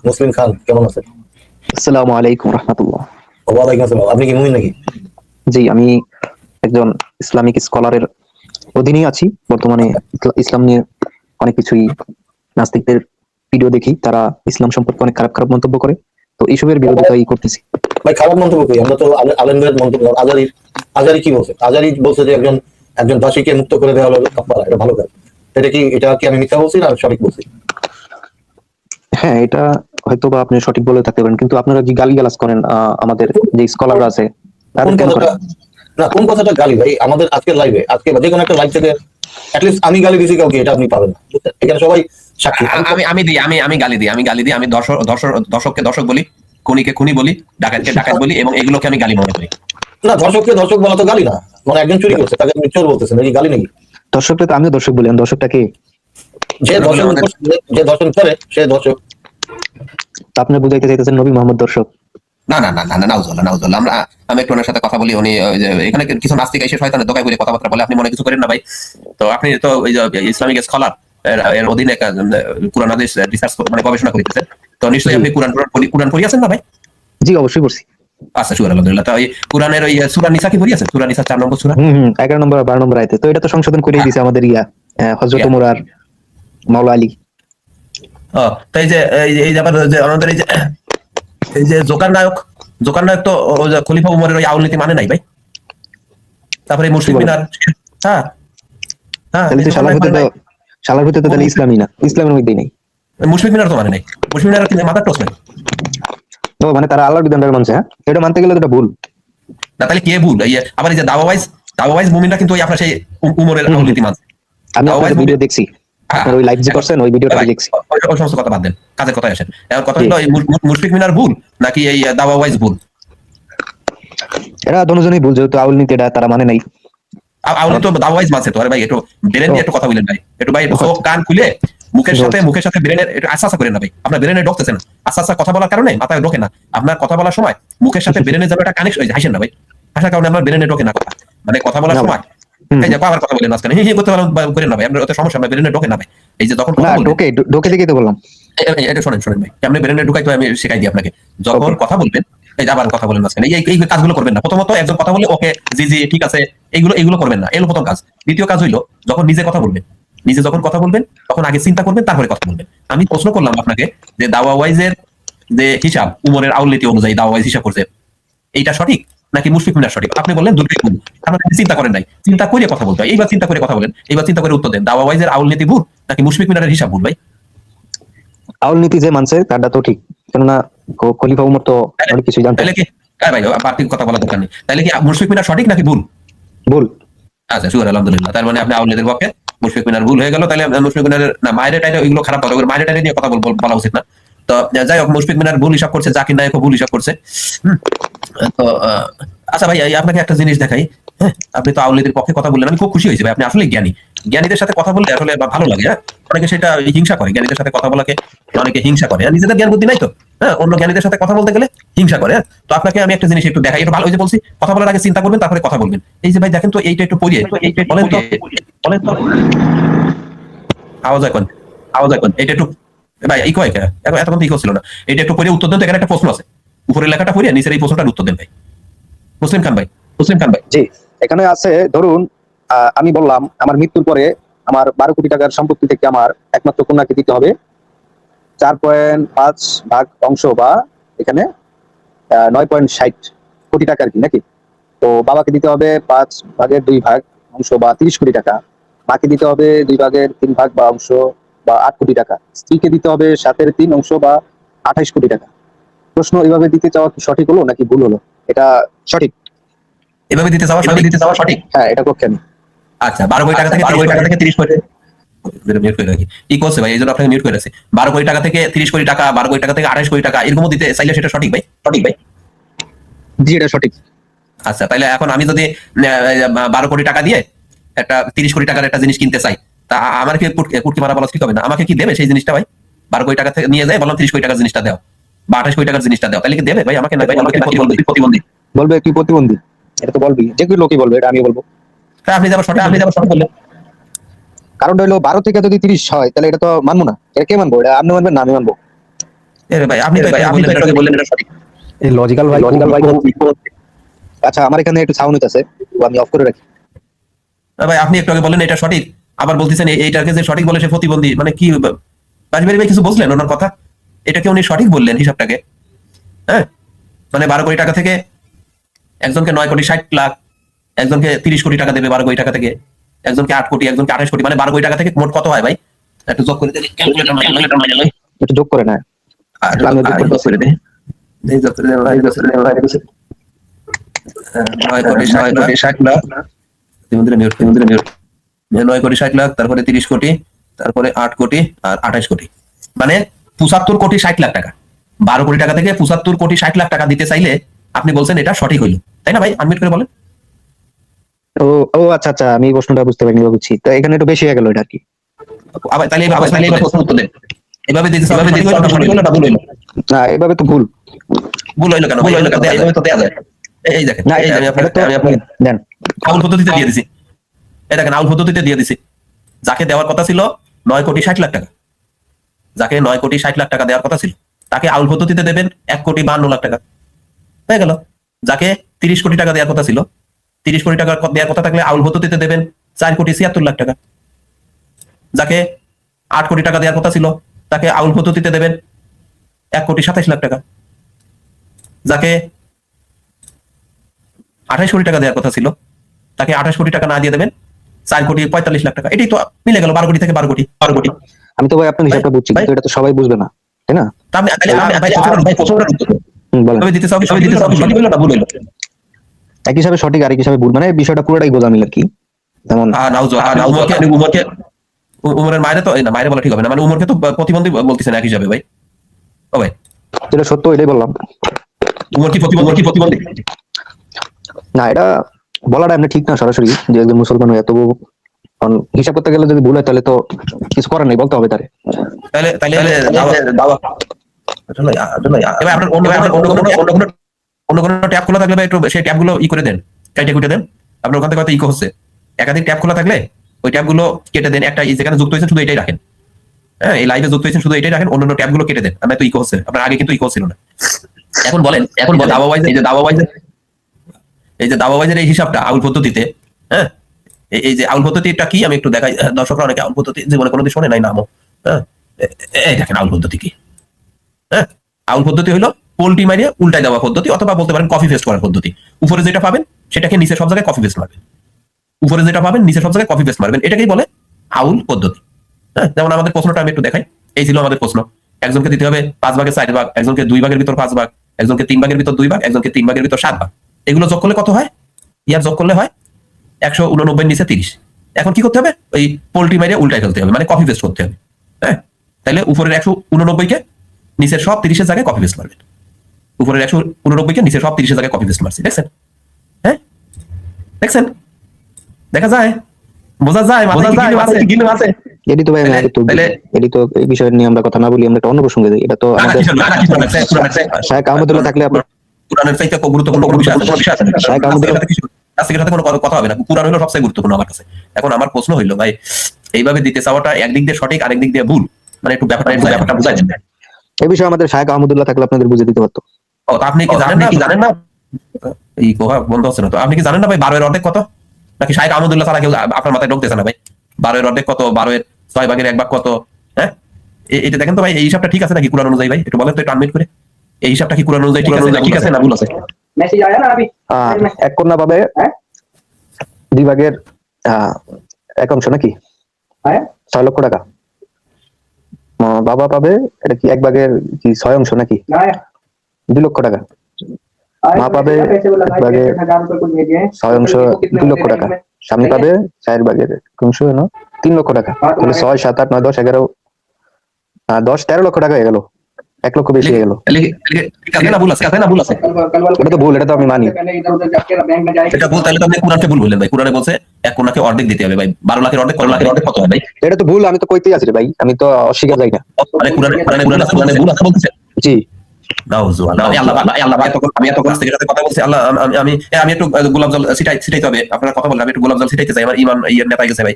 মুসলিম খান, কেমন আছেন? আসসালামু আলাইকুম রহমতুল্লাহ। ওয়ালাইকুম আসসালাম। আপনি কি মুমিন নাকি? জি, আমি একজন ইসলামিক স্কলারের অধীনেই আছি বর্তমানে। ইসলাম নিয়ে অনেক কিছুই নাস্তিকদের ভিডিও দেখি, তারা ইসলাম সম্পর্কে অনেক খারাপ খারাপ মন্তব্য করে, তো এইসবের বিরোধিতাই করতেছি। ভাই, খারাপ মন্তব্য করি আমরা তো আলেমদের মন্তব্য। আজারি কি বলছে? আজারি বলছে যে একজন একজন দাসীকে মুক্ত করে দেওয়া হলো কাফারা, এটা ভালো কাজ। এটা কি আমি মিথ্যা বলছি না সঠিক বলছি? হ্যাঁ, এটা হয়তো বা আপনি সঠিক বলে থাকতে পারেন, কিন্তু আপনারা যে গালিগালাজ করেন আমাদের যে স্কলাররা আছে কোন তাদের কেন কথাটা? করেন? না, কোন কথাটা গালি ভাই? আমাদের আজকের লাইভে, আজকে বা যে কোনো একটা লাইভ থেকে অ্যাটলিস্ট আমি গালি দিছি কাউকে, এটা আপনি পাবেন না, বুঝছেন? এখানে সবাই সাক্ষী। আমি আমি দিই আমি গালি দিই আমি দর্শককে দর্শক বলি, খুনিকে খুনি বলি, ডাকাতকে ডাকাত বলি, এবং এগুলোকে আমি গালি মনে করি। না, ধর্ষককে ধর্ষক বলা তো গালি না। মানে একজন চুরি করছে তাকে আপনি চোর বলতেছেন, এই গালি নাকি? দর্শকটা তো আমিও দর্শক বলি, দর্শকটাকে যে কেন বলে দর্শন আমাদের? যে দর্শন করে সে দর্শক। আপনি বুঝাইতে চাইতেছেন নবী মোহাম্মদ দর্শক? না না না না না, নাউজুবিল্লাহ নাউজুবিল্লাহ। আমি একটু ওনার সাথে কথা বলি, উনি ওই যে এখানে কিছু নাস্তিক এসে শয়তানের দোকায় বলে কথাবার্তা বলে, আপনি মনে কিছু করেন না ভাই। তো আপনি তো ওই যে ইসলামিক স্কলার, এর অধীনে কুরআন হাদিস রিসার্চ মানে গবেষণা করতেছেন, তো নিশ্চয়ই জি আপনি কুরআন পড়িয়েছেন না ভাই? জি, অবশ্যই করছি। আচ্ছা, শুকর আলহামদুলিল্লাহ। তো এই কুরআনের ওই সূরা নিসা কি পড়িয়েছেন? সূরা নিসা 4 নম্বর সূরা। 11 নম্বর আর 12 নম্বর আয়াতে তো এটা তো সংশোধন করেই হ্যাঁ, দিছে আমাদের হযরত ইয়া। ওমর আর মাওলা আলী। তো এই যে আবার যে আমাদের এই যে জোকার নায়ক তো ওই যে খলিফা উমরের ওই আউল নীতি মানে নাই ভাই। তারপরে এই কি মুশফিক বলেন? মিনার। হ্যাঁ হ্যাঁ, তাহলে এই তো জোকার নায়ক মানে নাই। শালার ভিতরে তো তাহলে ইসলামই না, ইসলামের মধ্যেই নেই। মুশফিক মিনার তো মানে নাই। মুশফিক মিনার কি মাথার টস নাই? ও মানে তারা আল্লাহর বিধানটা মানছে, হ্যাঁ? এটা মানতে গেলে তো এটা ভুল। না, তাহলে কে ভুল? আবার এই যে দাওয়াওয়াইজ মুমিনরা কিন্তু ওই আপনার সেই উমরের হুম আউল হুম নীতি মানছে। আমি দাওয়াওয়াইজ আপনাদের মুমিন। ভিডিও দেখছি, হ্যাঁ আপনার হ্যাঁ। ওই লাইভ যে এখন করছেন ওই ভিডিওটা ভাই, আমি দেখছি। ওই সমস্ত কথা বাদ দেন, কাজের কথায় আসেন। এখন কথা জি, হলো এই মুশফিক মিনার ভুল নাকি এই দাওয়াওয়াইজ ভুল? এরা দুজনেই ভুল, যেহেতু আউল নীতি এটা তারা মানে নাই। আউলি আর তো দাওয়াইজ মানছে তো। আরে ভাই, একটু ব্রেন ও দিয়ে একটু কথা বলেন ভাই। একটু ও চোখ আচ্ছা, কান খুলে মুখের ও সাথে আচ্ছা। মুখের সাথে ব্রেনের একটু আস্তে আস্তে করেন না ভাই। আপনার ব্রেনে ঢোকতেছে না। আস্তে আস্তে কথা বলার কারণে মাথায় ঢোকে না। আপনার কথা বলার সময় মুখের সাথে ব্রেনের যেন একটা কানেকশন, হাসেন না ভাই। হাসার কারণে আপনার ব্রেনে ঢোকে না কথা। মানে কথা বলার না ভাই, সময় হুম এই যে হুম। আবার কথা বলেন মাঝখানে হি করতে করেন না ভাই। আপনার ওতে সমস্যা, আপনার ব্রেনে ঢোকে না ভাই। এই যে যখন না, কথা বলবেন, ঢোকে ঢোকে দেখেই তো বললাম। এটা শোনেন ভাই, আপনি ব্রেনে ঢুকাই তো আমি শেখাই দিই আপনাকে। যখন ওকে। কথা বলবেন, এই যে আবার কথা বলেন মাঝখানে, এই কাজগুলো করবেন না। প্রথমত একজন কথা বলে ওকে জি জি ঠিক আছে, এইগুলো করবেন না। এগুলো প্রথম কাজ। দ্বিতীয় কাজ হইলো, যখন নিজে কথা বলবেন, নিজে যখন কথা বলবেন তখন আগে চিন্তা করবেন, তারপরে কথা বলবেন। আমি প্রশ্ন করলাম আপনাকে যে দাওয়া ওয়াইজের যে হিসাব, উমরের আউল নীতি অনুযায়ী দাওয়া ওয়াইজ হিসাব করছে, এইটা সঠিক নাকি মুশফিক মিনার সঠিক? আপনি বললেন দুটোই ভুল। তার মানে আপনি চিন্তা করেন নাই। চিন্তা করে কথা বলতে হয়। এইবার চিন্তা করে কথা বলেন, এইবার চিন্তা করে উত্তর দেন। দাওয়া ওয়াইজের আউল নীতি ভুল নাকি মুশফিক মিনারের হিসাব ভুল ভাই? আউল নীতি যে মানছে তারটা তো ঠিক, কেননা খলিফা উমর তো তাহলে অনেক কিছুই জানতো। তাহলে কি ভাই, পার্থিব কথা বলার দরকার নেই। তাহলে কি মুশফিক মিনার সঠিক নাকি ভুল? ভুল। আচ্ছা, শুকর আলহামদুলিল্লাহ। তার মানে আপনি আউলিয়াদের পক্ষে, মুশফিক মিনার ভুল হয়ে গেল। তাহলে মুশফিক মিনার না, মায়ের টাইরে ওইগুলো খারাপ কথা, মায়ের টাইরে নিয়ে কথা বলা উচিত না। তো যাই হোক, মুশফিক মিনার ভুল হিসাব করছে, জাকির নায়কও ভুল হিসাব করছে। হুম, তো আচ্ছা ভাই, আপনাকে একটা জিনিস দেখাই। হ্যাঁ, আপনি তো আউলিয়াদের পক্ষে কথা বললেন, আমি খুব খুশি হয়েছি ভাই। আপনি আসলে জ্ঞানী। জ্ঞানীদের সাথে কথা বললে আসলে ভালো লাগে। হ্যাঁ, অনেকে সেটা হিংসা করে, জ্ঞানীদের সাথে কথা বলাকে অনেকে হিংসা করে। আর নিজেদের জ্ঞান বুদ্ধি নাই তো, হ্যাঁ, অন্য জ্ঞানীদের সাথে কথা বলতে গেলে হিংসা করে। হ্যাঁ? তো আপনাকে আমি একটা জিনিস একটু দেখাই, একটু ভালো, ওই যে বলছি কথা বলার আগে চিন্তা করবেন, তারপরে কথা বলবেন। এই যে ভাই দেখেন তো, এইটা একটু পড়িয়ে বলেন তো, আওয়াজ এখন, এটা একটু ভাই ইকো হয় কেন? এতক্ষণ তো ইকো ছিল না। এটা একটু পড়ে উত্তর দেন তো। এখানে একটা প্রশ্ন আছে, উপরের লেখাটা পড়ে নিচের এই প্রশ্নটার উত্তর দেন ভাই। মুসলিম খান ভাই, জি, এখানে আছে ধরুন, আমি বললাম আমার মৃত্যুর পরে আমার 12 কোটি টাকার সম্পত্তি থেকে আমার একমাত্র কন্যাকে দিতে হবে 4.5 ভাগ অংশ, বা এখানে 9.60 কোটি টাকা আর কি, নাকি? তো বাবাকে দিতে হবে 5 ভাগের 2 ভাগ অংশ বা 30 কোটি টাকা, মাকে দিতে হবে 2 ভাগের 3 ভাগ বা অংশ বা 8 কোটি টাকা, স্ত্রীকে দিতে হবে 7/3 অংশ বা 28 কোটি টাকা। প্রশ্ন এভাবে দিতে চাওয়া কি সঠিক হলো নাকি ভুল হলো? এটা সঠিক। এভাবে দিতে চাওয়া সঠিক। হ্যাঁ, এটা পক্ষে আমি। আচ্ছা, 12 কোটি টাকা থেকে 30 কোটি। মিউট করে রাখি। কি করছে ভাই, এই জন্য আপনাকে মিউট করে রাখছি। 12 কোটি টাকা থেকে 30 কোটি টাকা, 12 কোটি টাকা থেকে 28 কোটি টাকা, এরকমও দিতে চাইলে সেটা সঠিক ভাই? জি, এটা সঠিক। আচ্ছা, তাহলে এখন আমি যদি 12 কোটি টাকা দিয়ে একটা 30 কোটি টাকার একটা জিনিস কিনতে চাই, তা আমার কি পুটকি মারা বলা ঠিক হবে না? আমাকে কি দেবে সেই জিনিসটা ভাই? 12 কোটি টাকা থেকে নিয়ে যায়, বললাম 30 কোটি টাকার জিনিসটা দাও বা 28 কোটি টাকার জিনিসটা দাও, তাহলে কি দেবে ভাই আমাকে? না ভাই, আমাকে প্রতিবন্ধী। বলবে কি প্রতিবন্ধী? এটা তো বলবি, যে কেউ লোকই বলবে, এটা আমি বলবো। তা আপনি যাবার সঠিক বললেন। কারণ হইলো 12 থেকে যদি 30 হয় তাহলে এটা তো মানবো না। এটা কে মানবো? এটা আপনি মানবেন না আমি মানবো? ভাই আপনি তো একটু আগে বললেন এটা সঠিক। এই লজিক্যাল ভাই আচ্ছা আমার এখানে একটু সাউন্ড আছে, আমি অফ করে রাখি। ভাই আপনি একটু আগে বললেন এটা সঠিক, আবার বলতেছেন এইটাকে যে সঠিক বলে সে প্রতিবন্ধী, মানে কি বাজবাড়ি ভাই কিছু বুঝলেন ওনার কথা? এটাকে উনি সঠিক বললেন হিসাবটাকে, হ্যাঁ মানে 12 কোটি টাকা থেকে একজনকে 9 কোটি 60 লাখ, একজনকে 30 কোটি টাকা দেবে 12 কোটি টাকা থেকে, একজনকে 8 কোটি, একজনকে 28 কোটি, মানে 12 কোটি টাকা থেকে মোট কত হয় ভাই? একটু যোগ করে দেখি, ক্যালকুলেটর মাইনে লই, একটু যোগ করে না, আমি যোগ করে দেই, এই যোগ করে দেই ভাই, যোগ করে দেই ভাই, 9 কোটি 60 লাখ, তিনদিনে মিউট 9 কোটি 60 লাখ, তারপরে 30 কোটি, তারপরে 8 কোটি আর 28 কোটি, মানে 75 কোটি 60 লাখ টাকা। 12 কোটি টাকা থেকে 75 কোটি 60 লাখ টাকা দিতে চাইলে আপনি বলছেন এটা সঠিক হইল, তাই না ভাই? আনমিউট করে বলেন। ও ও আচ্ছা আচ্ছা, আমি প্রশ্নটা বুঝতে পারিনি, বুঝছি। তো এখানে একটু বেশি হয়ে গেল এটা আর কি। আবার তাহলে এবার প্রশ্ন উত্তর দেন, এভাবে দিতে ভুল হইলো না ভুল হইলো? না এভাবে তো ভুল। ভুল হইলো কেন? এভাবে তো দেয়া যায়। এই দেখেন, না আমি আপনাকে দেন আউল পদ্ধতিতে দিয়ে দিছি, এই দেখেন আউল পদ্ধতিতে দিয়ে দিছি। যাকে দেওয়ার কথা ছিল 9 কোটি 60 লাখ টাকা, যাকে 9 কোটি 60 লাখ টাকা দেওয়ার কথা ছিল তাকে আউল পদ্ধতিতে দেবেন 1 কোটি 52 লাখ টাকা, হয়ে গেল। যাকে 30 কোটি টাকা দেওয়ার কথা ছিল, 30 কোটি টাকা দেওয়ার কথা থাকলে আউল পদ্ধতিতে দেবেন 4 কোটি 76 লাখ টাকা। যাকে 8 কোটি টাকা দেওয়ার কথা ছিল তাকে আউল পদ্ধতিতে দেবেন 1 কোটি 27 লাখ টাকা। যাকে 28 কোটি টাকা দেওয়ার কথা ছিল তাকে 28 কোটি টাকা না দিয়ে দেবেন 4 কোটি 45 লাখ টাকা। এটাই তো মিলে গেল 12 কোটি থেকে 12 কোটি। আমি তো ভাই আপনার হিসাবটা বুঝছি, কিন্তু এটা তো সবাই বুঝবে না, তাই না? তা আপনি ভাই প্রশ্নটার উত্তর বলেন। তবে দিতে চাও কি সঠিক হইলো না ভুল হইলো? এক হিসাবে সঠিক আর এক হিসাবে ভুল, মানে বিষয়টা পুরোটাই গোজামিল আর কি। যেমন উমরের মায়ের তো না, মায়ের বলা ঠিক হবে না, মানে উমরকে তো প্রতিবন্ধী বলতেছেন এক হিসাবে ভাই। ও ভাই যেটা সত্য এটাই বললাম। উমর কি প্রতিবন্ধী? না এটা বলাটা এমনি ঠিক না সরাসরি, যে একজন মুসলমান হয়ে এত হিসাব করতে গেলে যদি ভুল হয় তাহলে তো কিছু করার নেই, বলতে হবে তারে। তাহলে এবার আপনার অন্য কোনো ট্যাব খোলা থাকলে ভাই একটু সেই ট্যাবগুলো করে দেন, কেটে কুটে দেন। আপনার ওখান থেকে হয়তো ইকো হচ্ছে, একাধিক ট্যাব খোলা থাকলে ওই ট্যাবগুলো কেটে দেন, একটা যেখানে যুক্ত হয়েছে শুধু এটাই রাখেন। হ্যাঁ এই লাইভে যুক্ত হয়েছেন শুধু এটাই রাখেন, অন্যান্য ট্যাবগুলো কেটে দেন। আমার তো ইকো হচ্ছে, আপনার আগে কিন্তু ইকো ছিল না। এখন বলেন এই যে দাওয়াবাইজের এই হিসাবটা আউল পদ্ধতিতে, হ্যাঁ এই যে আউল পদ্ধতিটা কি আমি একটু দেখাই, দর্শকরা অনেকে আউল পদ্ধতি জীবনে কোনোদিন শোনে নাই নামও, হ্যাঁ এই দেখেন আউল পদ্ধতি কি। হ্যাঁ আউল পদ্ধতি হলো পোল্টি মারিয়ে উল্টাই দেওয়া পদ্ধতি, অথবা বলতে পারেন কপি পেস্ট করার পদ্ধতি। উপরে যেটা পাবেন সেটাকে নিচে সব জায়গায় কপি পেস্ট মারবেন, উপরে যেটা পাবেন নিচে সব জায়গায় কপি পেস্ট মারবেন, এটাকেই বলে আউল পদ্ধতি। হ্যাঁ যেমন আমাদের প্রশ্নটা আমি একটু দেখাই, এই ছিল আমাদের প্রশ্ন। একজনকে দিতে হবে 5 ভাগের 4 ভাগ, একজনকে 2 ভাগের ভিতর 5 ভাগ, একজনকে 3 ভাগের ভিতর 2 ভাগ, একজনকে 3 ভাগের ভিতর 7 ভাগ। এগুলো যোগ করলে কত হয়? ইয়ার যোগ করলে হয় 189 নিচে 30। এখন কি করতে হবে? ওই পোল্টি মারিয়ে উল্টাই ফেলতে হবে, মানে কপি পেস্ট করতে হবে। হ্যাঁ তাহলে উপরের 189 কে নিচের সব 30 এর জায়গায় কপি পেস্ট মারবেন, উপরের 189 কে নিচের সব 30 এর জায়গায় কপি পেস্ট মারছি। দেখছেন? হ্যাঁ দেখছেন? দেখা যায়, বোঝা যায়, গিলু আছে। এডি তো ভাই আমি আগে তো এডি তো এই বিষয় নিয়ে আমরা কথা না বলি, আমরা একটা অন্য প্রসঙ্গে যাই। এটা তো আমাদের শায়েখ আহমদুল্লাহ থাকলে আপনি কুরআনের চাইতে গুরুত্বপূর্ণ কোনো বিষয় আছে? শায়েখ আহমদুল্লাহ আজকের সাথে কোনো কথা হবে না, কুরআন হলো সবচেয়ে গুরুত্বপূর্ণ আমার কাছে। এখন আমার প্রশ্ন হইলো ভাই, এইভাবে দিতে চাওয়াটা একদিক দিয়ে সঠিক আর একদিক দিয়ে ভুল, মানে একটু ব্যাপারটা বুঝাই দেন। এই বিষয়ে আমাদের শায়েখ আহমদুল্লাহ থাকলে আপনাদের বুঝে দিতে পারতো। ও আপনি কি জানেন না এই কোহা বন্ধ হচ্ছে না তো? আপনি কি জানেন না ভাই 12 এর অর্ধেক কত? নাকি শায়েখ আহমদুল্লাহ ছাড়া কেউ আপনার মাথায় ঢুকতেছে না ভাই? 12 এর অর্ধেক কত, 12 এর 6 ভাগের 1 ভাগ কত? হ্যাঁ এটা দেখেন তো ভাই, এই হিসাবটা ঠিক আছে নাকি কুরআন অনুযায়ী? ভাই একটু বলেন তো, একটু আনমিউট করে। এই হিসাবটা কি কুরআন অনুযায়ী ঠিক আছে না ভুল আছে? मैसेज आया ना अभी? এক কন্যা পাবে 2 ভাগের 1 অংশ নাকি? 6 লক্ষ টাকা। বাবা পাবে এটা কি 1 ভাগের কি 6 অংশ নাকি? 2 লক্ষ টাকা। মা পাবে 1 ভাগের 6 অংশ 2 লক্ষ টাকা। স্বামী পাবে 4 ভাগের 1 অংশ 3 লক্ষ টাকা। তাহলে 6 7 8 9 10 11 10 13 লক্ষ টাকা হয়ে গেল, 1 লক্ষ বেশি হয়ে গেল। ঠিক আছে না ভুল আছে? এটা তো ভুল, এটা তো আমি মানি। এটা ভুল, তাহলে তো আপনি কুরআনকে ভুল বললেন ভাই। কুরআনে বলছে এক কন্যাকে অর্ধেক দিতে হবে ভাই। 12 লাখের অর্ধেক কত হয় ভাই? এটা তো ভুল, আমি তো কইতেই আছি রে ভাই, আমি তো অস্বীকার যাই না। মানে কুরআনে ভুল আছে বলতেছে। জি নাউজুবিল্লাহ। আমি এত কাছ থেকে কথা বলছি, আল্লাহ আমি একটু গোলাপ জল ছিটাইতে হবে। আপনারা কথা বললেন, আমি একটু গোলাপ জল ছিটাইতে চাই, আমার ইমান নেতা গেছে ভাই।